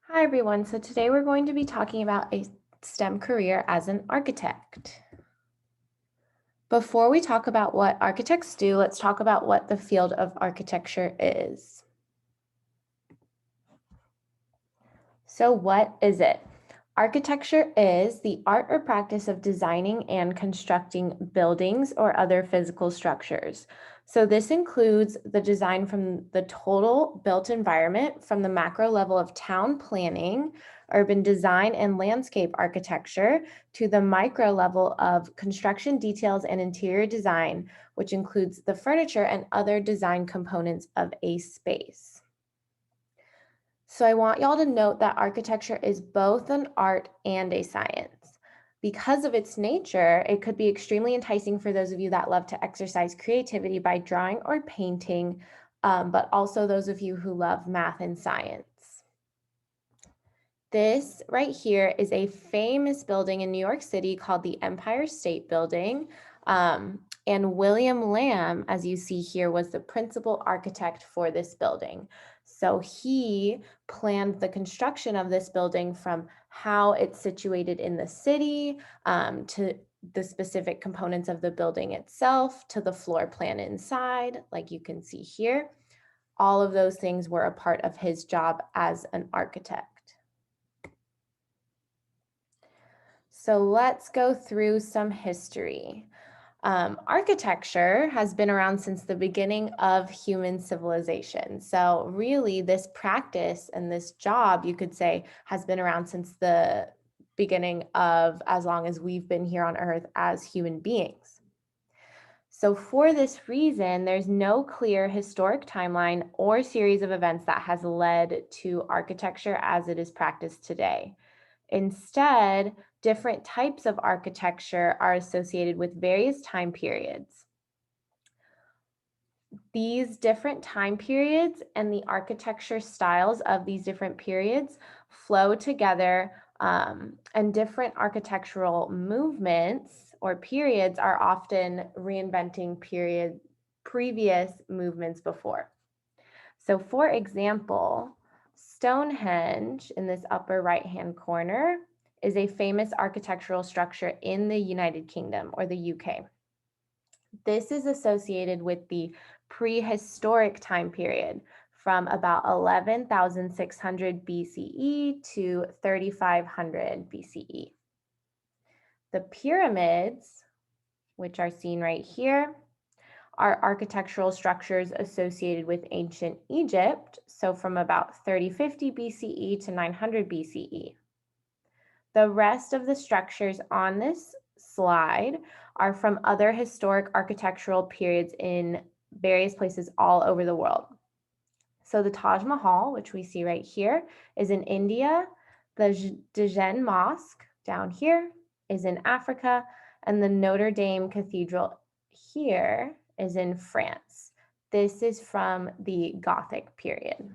Hi everyone, so today we're going to be talking about a STEM career as an architect. Before we talk about what architects do, let's talk about what the field of architecture is. So what is it? Architecture is the art or practice of designing and constructing buildings or other physical structures. So this includes the design from the total built environment, from the macro level of town planning, urban design, and landscape architecture, to the micro level of construction details and interior design, which includes the furniture and other design components of a space. So I want y'all to note that architecture is both an art and a science. Because of its nature, it could be extremely enticing for those of you that love to exercise creativity by drawing or painting, but also those of you who love math and science. This right here is a famous building in New York City called the Empire State Building. And William Lamb, as you see here, was the principal architect for this building. So he planned the construction of this building from how it's situated in the city, to the specific components of the building itself, to the floor plan inside, like you can see here. All of those things were a part of his job as an architect. So let's go through some history. Architecture has been around since the beginning of human civilization. So really this practice and this job, you could say, has been around since the beginning of as long as we've been here on Earth as human beings. So for this reason, there's no clear historic timeline or series of events that has led to architecture as it is practiced today. Instead, different types of architecture are associated with various time periods. These different time periods and the architecture styles of these different periods flow together, and different architectural movements or periods are often reinventing previous movements before. So for example, Stonehenge in this upper right-hand corner is a famous architectural structure in the United Kingdom or the UK. This is associated with the prehistoric time period from about 11,600 BCE to 3,500 BCE. The pyramids, which are seen right here, are architectural structures associated with ancient Egypt, so from about 3050 BCE to 900 BCE. The rest of the structures on this slide are from other historic architectural periods in various places all over the world. So the Taj Mahal, which we see right here, is in India. The Dijon Mosque down here is in Africa, and the Notre Dame Cathedral here is in France. This is from the Gothic period.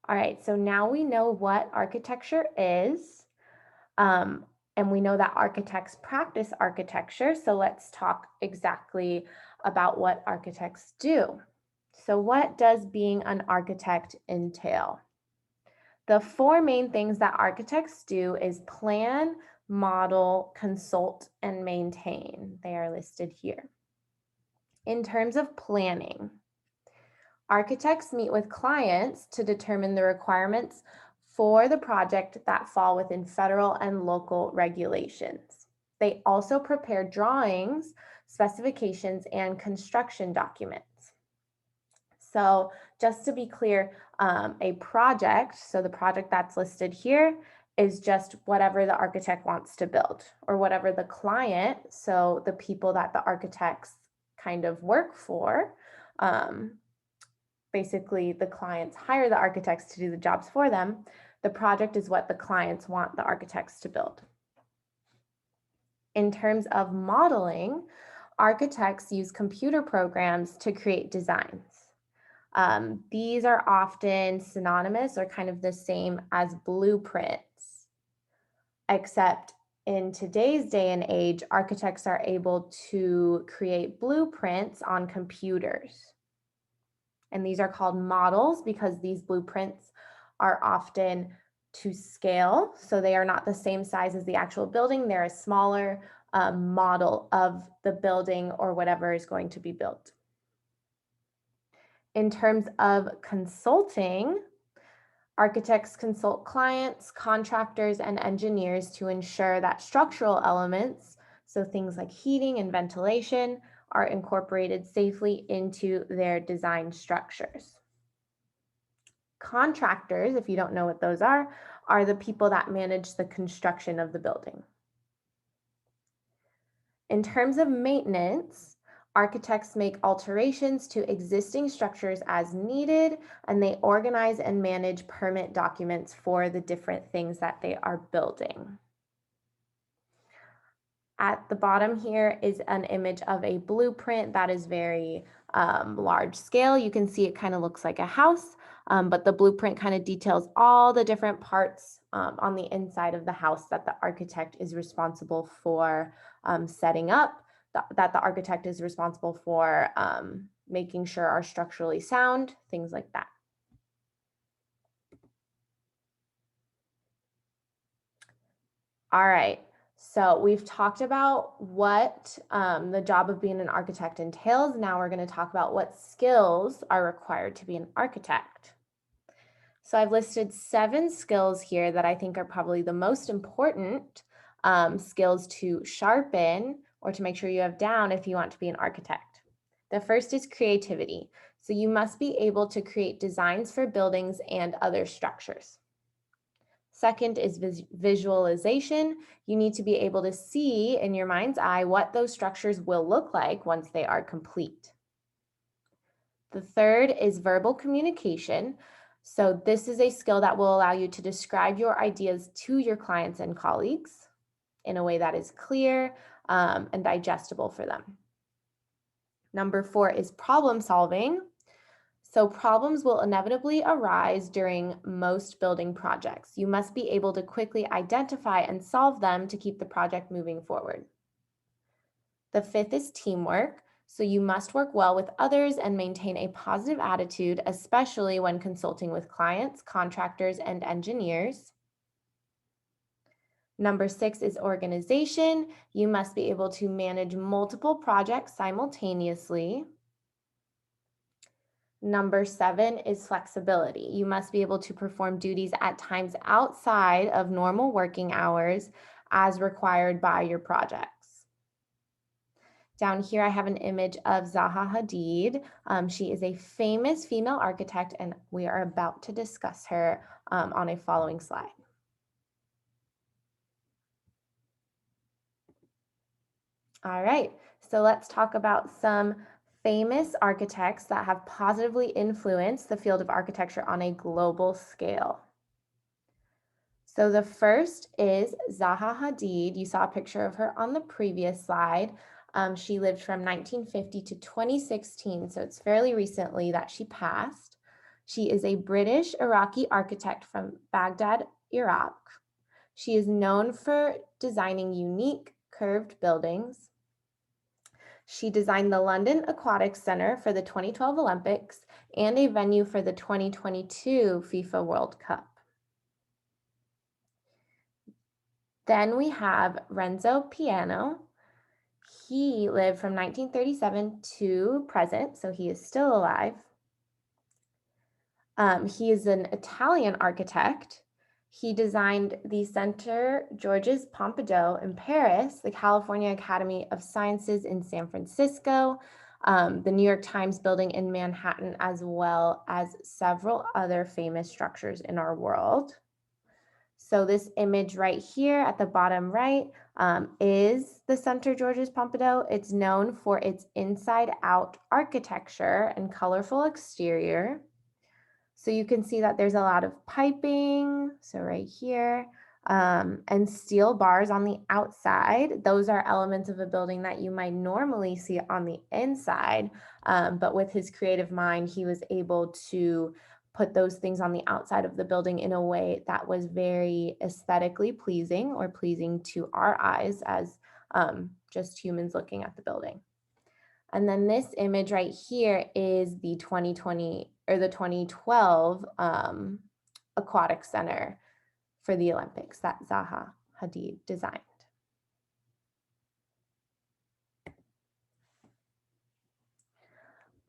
All right, so now we know what architecture is, and we know that architects practice architecture. So let's talk exactly about what architects do. So what does being an architect entail? The four main things that architects do is plan, model, consult, and maintain. They are listed here. In terms of planning, architects meet with clients to determine the requirements for the project that fall within federal and local regulations. They also prepare drawings, specifications, and construction documents. So just to be clear, a project, so the project that's listed here is just whatever the architect wants to build, or whatever the client, so the people that the architects kind of work for, basically the clients hire the architects to do the jobs for them. The project is what the clients want the architects to build. In terms of modeling, architects use computer programs to create designs. These are often synonymous or kind of the same as blueprints, except in today's day and age, architects are able to create blueprints on computers. And these are called models because these blueprints are often to scale. So they are not the same size as the actual building. They're a smaller model of the building or whatever is going to be built. In terms of consulting, architects consult clients, contractors, and engineers to ensure that structural elements, so things like heating and ventilation, are incorporated safely into their design structures. Contractors, if you don't know what those are the people that manage the construction of the building. In terms of maintenance, architects make alterations to existing structures as needed, and they organize and manage permit documents for the different things that they are building. At the bottom here is an image of a blueprint that is very large scale. You can see it kind of looks like a house, but the blueprint kind of details all the different parts on the inside of the house that the architect is responsible for setting up, that the architect is responsible for making sure are structurally sound, things like that. All right. So we've talked about what the job of being an architect entails. Now we're going to talk about what skills are required to be an architect. So I've listed 7 skills here that I think are probably the most important skills to sharpen or to make sure you have down if you want to be an architect. The first is creativity. So you must be able to create designs for buildings and other structures. Second is visualization. You need to be able to see in your mind's eye what those structures will look like once they are complete. The third is verbal communication. So this is a skill that will allow you to describe your ideas to your clients and colleagues in a way that is clear and digestible for them. Number 4 is problem solving. So problems will inevitably arise during most building projects. You must be able to quickly identify and solve them to keep the project moving forward. The 5th is teamwork. So you must work well with others and maintain a positive attitude, especially when consulting with clients, contractors, and engineers. Number 6 is organization. You must be able to manage multiple projects simultaneously. Number 7 is flexibility. You must be able to perform duties at times outside of normal working hours as required by your projects. Down here, I have an image of Zaha Hadid. She is a famous female architect, and we are about to discuss her on a following slide. All right, so let's talk about some famous architects that have positively influenced the field of architecture on a global scale. So the first is Zaha Hadid. You saw a picture of her on the previous slide. She lived from 1950 to 2016, so it's fairly recently that she passed. She is a British Iraqi architect from Baghdad, Iraq. She is known for designing unique curved buildings. She designed the London Aquatic Center for the 2012 Olympics and a venue for the 2022 FIFA World Cup. Then we have Renzo Piano. He lived from 1937 to present, so he is still alive. He is an Italian architect. He designed the Center Georges Pompidou in Paris, the California Academy of Sciences in San Francisco, the New York Times building in Manhattan, as well as several other famous structures in our world. So this image right here at the bottom right is the Center Georges Pompidou. It's known for its inside-out architecture and colorful exterior. So you can see that there's a lot of piping, so right here, and steel bars on the outside. Those are elements of a building that you might normally see on the inside, but with his creative mind, he was able to put those things on the outside of the building in a way that was very aesthetically pleasing or pleasing to our eyes as just humans looking at the building. And then this image right here is the 2020 or the 2012 Aquatic Center for the Olympics that Zaha Hadid designed.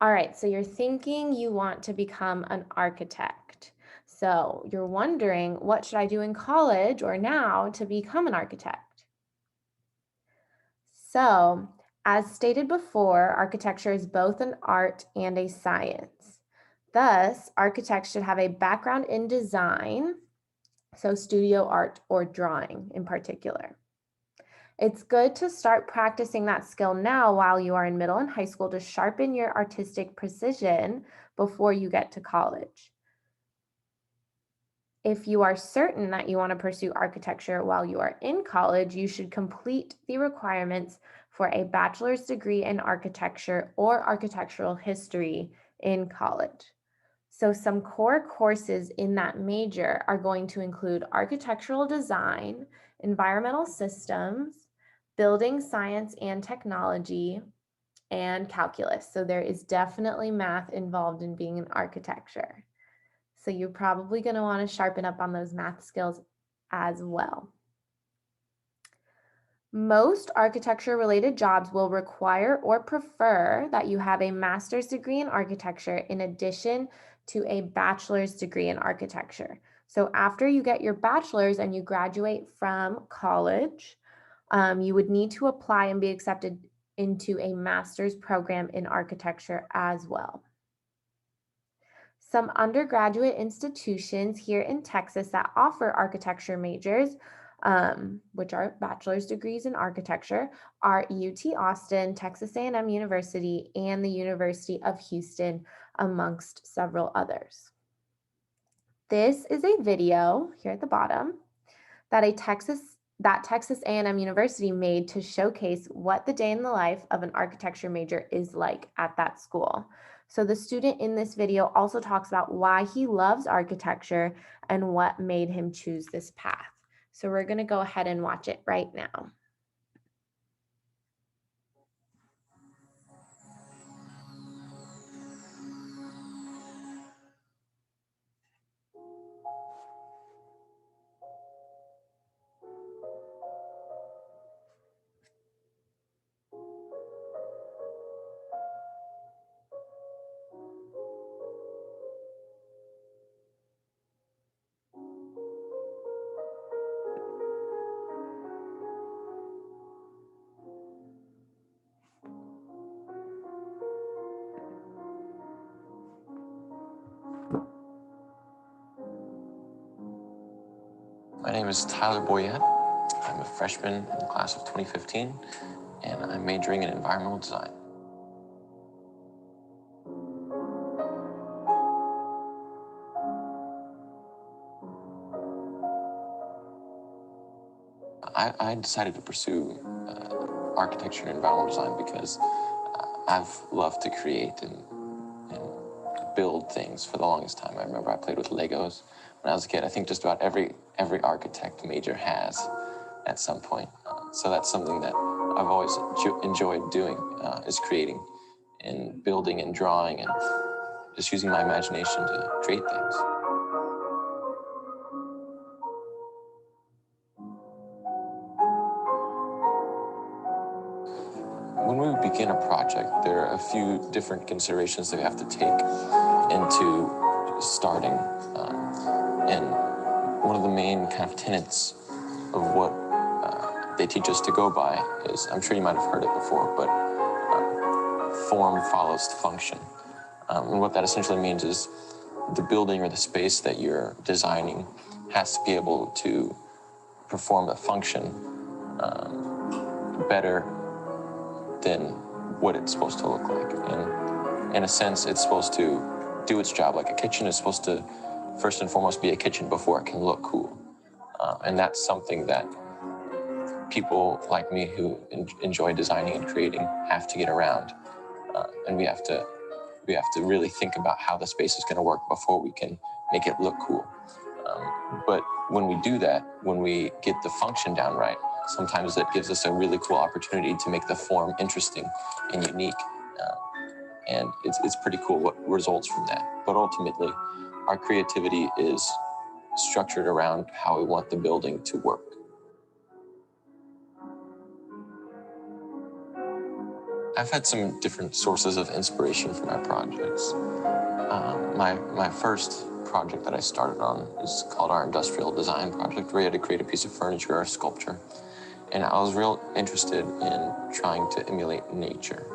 All right, so you're thinking you want to become an architect. So you're wondering, what should I do in college or now to become an architect? So, as stated before, architecture is both an art and a science. Thus, architects should have a background in design, so studio art or drawing in particular. It's good to start practicing that skill now while you are in middle and high school to sharpen your artistic precision before you get to college. If you are certain that you want to pursue architecture while you are in college, you should complete the requirements for a bachelor's degree in architecture or architectural history in college. So some core courses in that major are going to include architectural design, environmental systems, building science and technology, and calculus. So there is definitely math involved in being an architecture. So you're probably going to want to sharpen up on those math skills as well. Most architecture-related jobs will require or prefer that you have a master's degree in architecture in addition to a bachelor's degree in architecture. So after you get your bachelor's and you graduate from college, you would need to apply and be accepted into a master's program in architecture as well. Some undergraduate institutions here in Texas that offer architecture majors, which are bachelor's degrees in architecture, are UT Austin, Texas A&M University, and the University of Houston, amongst several others. This is a video here at the bottom that Texas A&M University made to showcase what the day in the life of an architecture major is like at that school. So the student in this video also talks about why he loves architecture and what made him choose this path. So we're going to go ahead and watch it right now. My name is Tyler Boyette. I'm a freshman in the class of 2015, and I'm majoring in environmental design. I decided to pursue architecture and environmental design because I've loved to create and build things for the longest time. I remember I played with Legos when I was a kid. I think just about every architect major has at some point. So that's something that I've always enjoyed doing, is creating and building and drawing and just using my imagination to create things. When we begin a project, there are a few different considerations that we have to take into starting. And one of the main kind of tenets of what they teach us to go by is, I'm sure you might have heard it before, but form follows function. And what that essentially means is the building or the space that you're designing has to be able to perform a function better than what it's supposed to look like. And in a sense, it's supposed to do its job. Like a kitchen is supposed to first and foremost be a kitchen before it can look cool. And that's something that people like me who enjoy designing and creating have to get around. And we have to really think about how the space is going to work before we can make it look cool. But when we do that, when we get the function down right, sometimes that gives us a really cool opportunity to make the form interesting and unique. And it's pretty cool what results from that. But ultimately, our creativity is structured around how we want the building to work. I've had some different sources of inspiration for my projects. My first project that I started on is called our industrial design project, where we had to create a piece of furniture or sculpture. And I was real interested in trying to emulate nature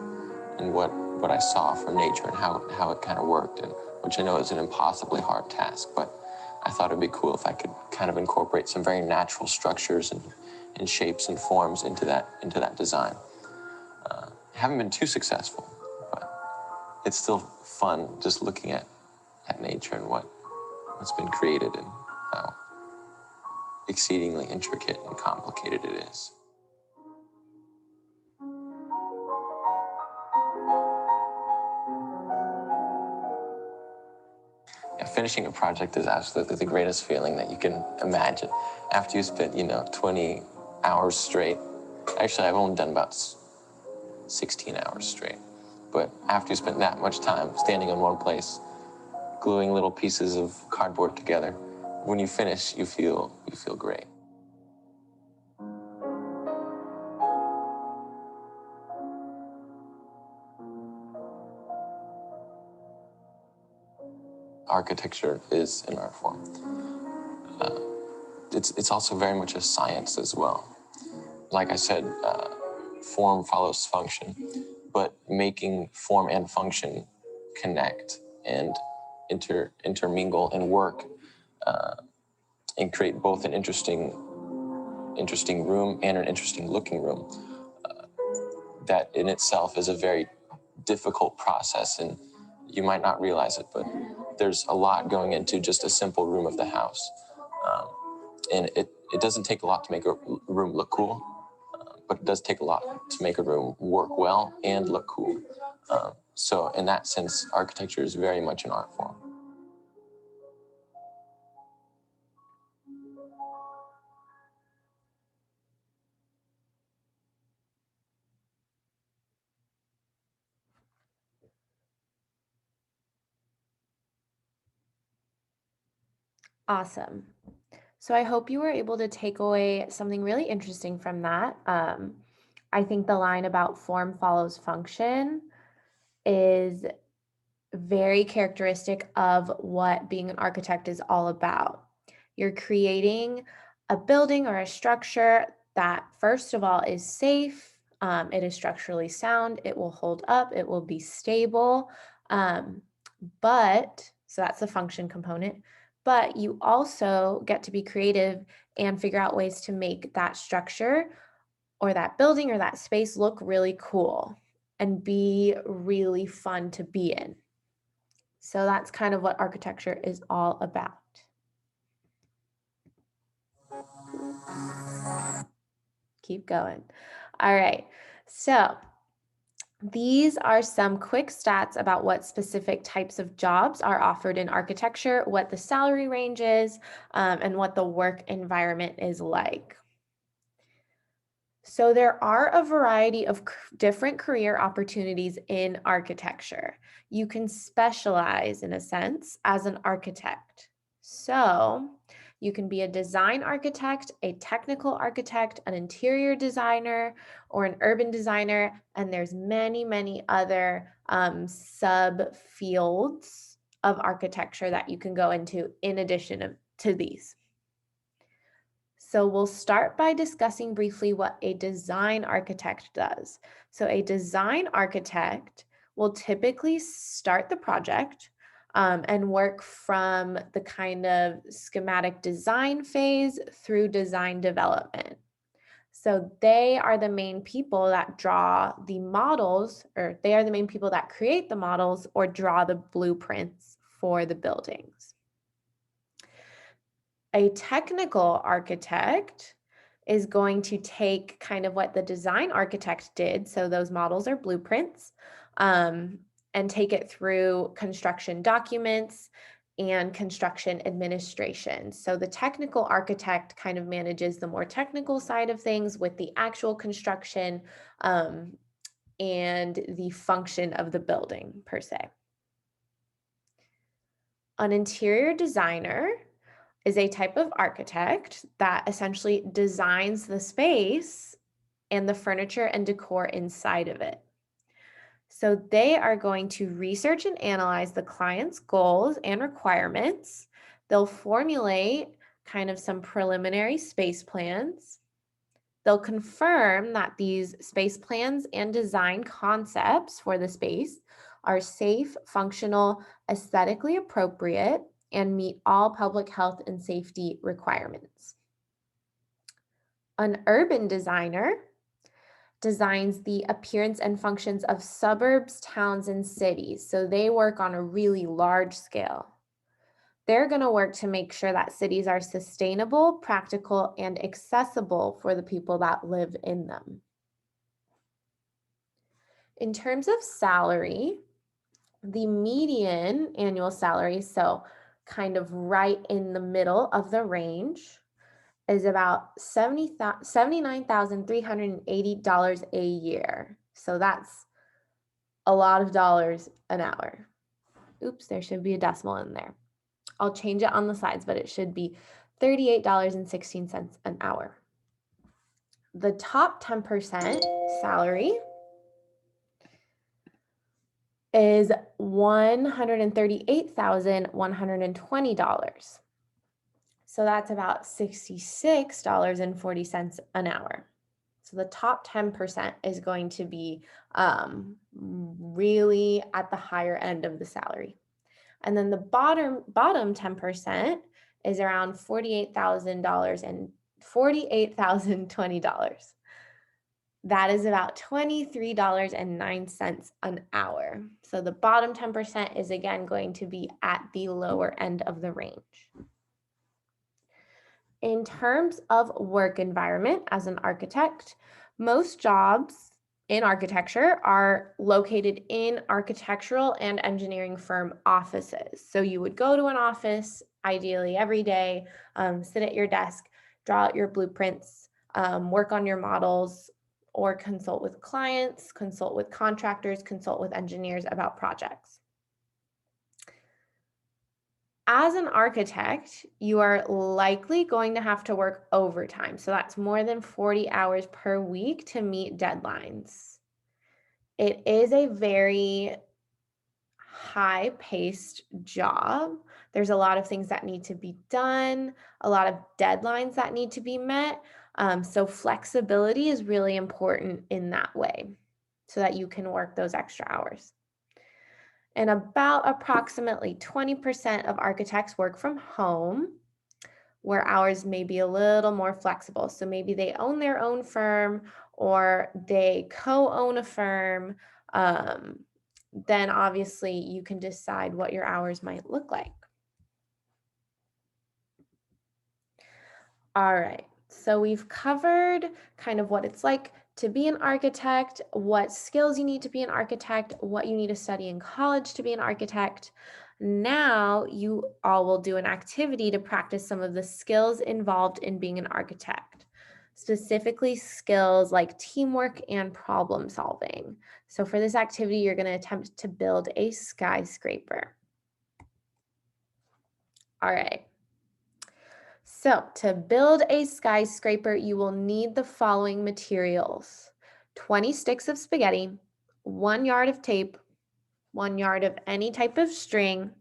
and what I saw from nature and how it kind of worked, and which I know is an impossibly hard task, but I thought it'd be cool if I could kind of incorporate some very natural structures and shapes and forms into that design. I haven't been too successful, but it's still fun just looking at nature and what's been created and how exceedingly intricate and complicated it is. Yeah, finishing a project is absolutely the greatest feeling that you can imagine. After you spend, 20 hours straight. Actually, I've only done about 16 hours straight. But after you spend that much time standing in one place, gluing little pieces of cardboard together, when you finish, you feel great. Architecture is an art form. It's also very much a science as well. Like I said, form follows function, but making form and function connect and intermingle and work and create both an interesting room and an interesting looking room. That in itself is a very difficult process, and you might not realize it, but there's a lot going into just a simple room of the house. Um, and it doesn't take a lot to make a room look cool, but it does take a lot to make a room work well and look cool. So in that sense, architecture is very much an art form. Awesome. So I hope you were able to take away something really interesting from that. I think the line about form follows function is very characteristic of what being an architect is all about. You're creating a building or a structure that, first of all, is safe, it is structurally sound, it will hold up, it will be stable. Um, so that's the function component. But you also get to be creative and figure out ways to make that structure or that building or that space look really cool and be really fun to be in. So that's kind of what architecture is all about. Keep going. All right. So these are some quick stats about what specific types of jobs are offered in architecture, what the salary range is, and what the work environment is like. So there are a variety of different career opportunities in architecture. You can specialize, in a sense, as an architect. So you can be a design architect, a technical architect, an interior designer, or an urban designer, and there's many other subfields of architecture that you can go into in addition to these. So we'll start by discussing briefly what a design architect does. So a design architect will typically start the project and work from the kind of schematic design phase through design development. So they are the main people that draw the models, or they are the main people that create the models or draw the blueprints for the buildings. A technical architect is going to take kind of what the design architect did, so those models are blueprints, and take it through construction documents and construction administration. So the technical architect kind of manages the more technical side of things with the actual construction, um, and the function of the building per se. An interior designer is a type of architect that essentially designs the space and the furniture and decor inside of it. So they are going to research and analyze the client's goals and requirements. They'll formulate kind of some preliminary space plans. They'll confirm that these space plans and design concepts for the space are safe, functional, aesthetically appropriate, and meet all public health and safety requirements. An urban designer designs the appearance and functions of suburbs, towns, and cities. So they work on a really large scale. They're going to work to make sure that cities are sustainable, practical, and accessible for the people that live in them. In terms of salary, the median annual salary, so kind of right in the middle of the range, is about $79,380 a year. So that's a lot of dollars an hour. Oops, there should be a decimal in there. I'll change it on the slides, but it should be $38.16 an hour. The top 10% salary is $138,120. So that's about $66.40 an hour. So the top 10% is going to be really at the higher end of the salary. And then the bottom 10% is around $48,000 and $48,020. That is about $23.09 an hour. So the bottom 10% is again going to be at the lower end of the range. In terms of work environment as an architect, most jobs in architecture are located in architectural and engineering firm offices. So you would go to an office, ideally every day, sit at your desk, draw out your blueprints, work on your models, or consult with clients, consult with contractors, consult with engineers about projects. As an architect, you are likely going to have to work overtime. So that's more than 40 hours per week to meet deadlines. It is a very high-paced job. There's a lot of things that need to be done, a lot of deadlines that need to be met. So flexibility is really important in that way so that you can work those extra hours. And about approximately 20% of architects work from home, where hours may be a little more flexible. So maybe they own their own firm or they co-own a firm. Then obviously you can decide what your hours might look like. All right, so we've covered kind of what it's like to be an architect, what skills you need to be an architect, what you need to study in college to be an architect. Now you all will do an activity to practice some of the skills involved in being an architect, specifically skills like teamwork and problem solving. So for this activity, you're going to attempt to build a skyscraper. All right. So to build a skyscraper, you will need the following materials: 20 sticks of spaghetti, 1 yard of tape, 1 yard of any type of string,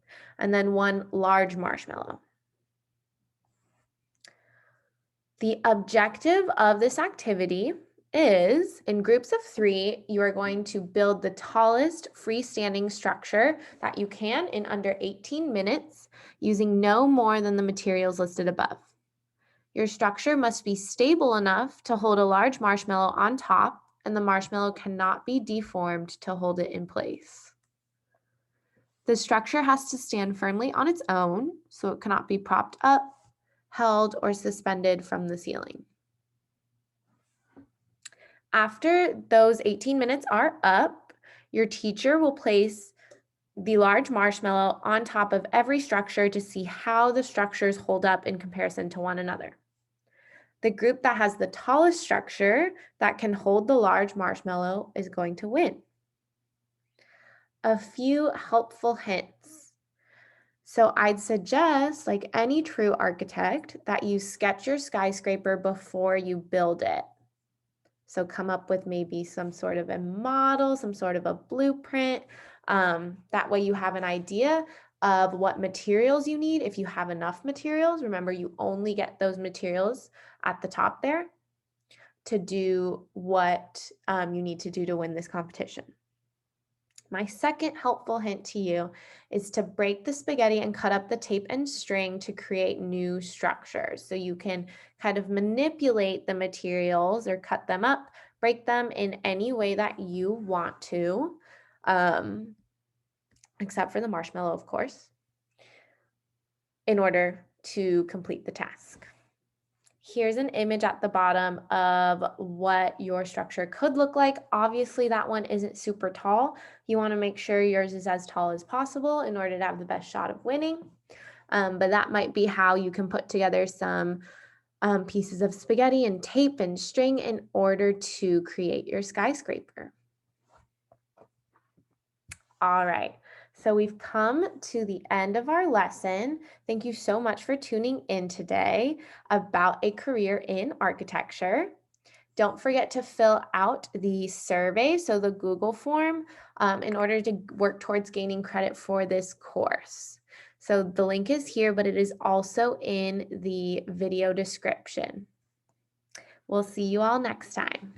and then 1 large marshmallow. The objective of this activity is, in groups of 3, you are going to build the tallest freestanding structure that you can in under 18 minutes using no more than the materials listed above. Your structure must be stable enough to hold a large marshmallow on top, and the marshmallow cannot be deformed to hold it in place. The structure has to stand firmly on its own, so it cannot be propped up, held, or suspended from the ceiling. After those 18 minutes are up, your teacher will place the large marshmallow on top of every structure to see how the structures hold up in comparison to one another. The group that has the tallest structure that can hold the large marshmallow is going to win. A few helpful hints. So I'd suggest, like any true architect, that you sketch your skyscraper before you build it. So come up with maybe some sort of a model, some sort of a blueprint. That way you have an idea of what materials you need. If you have enough materials, remember you only get those materials at the top there to do what you need to do to win this competition. My second helpful hint to you is to break the spaghetti and cut up the tape and string to create new structures. So you can kind of manipulate the materials or cut them up, break them in any way that you want to, except for the marshmallow, of course, in order to complete the task. Here's an image at the bottom of what your structure could look like. Obviously, that one isn't super tall. You want to make sure yours is as tall as possible in order to have the best shot of winning. But that might be how you can put together some pieces of spaghetti and tape and string in order to create your skyscraper. All right, so we've come to the end of our lesson. Thank you so much for tuning in today about a career in architecture. Don't forget to fill out the survey, so the Google form, in order to work towards gaining credit for this course. So the link is here, but it is also in the video description. We'll see you all next time.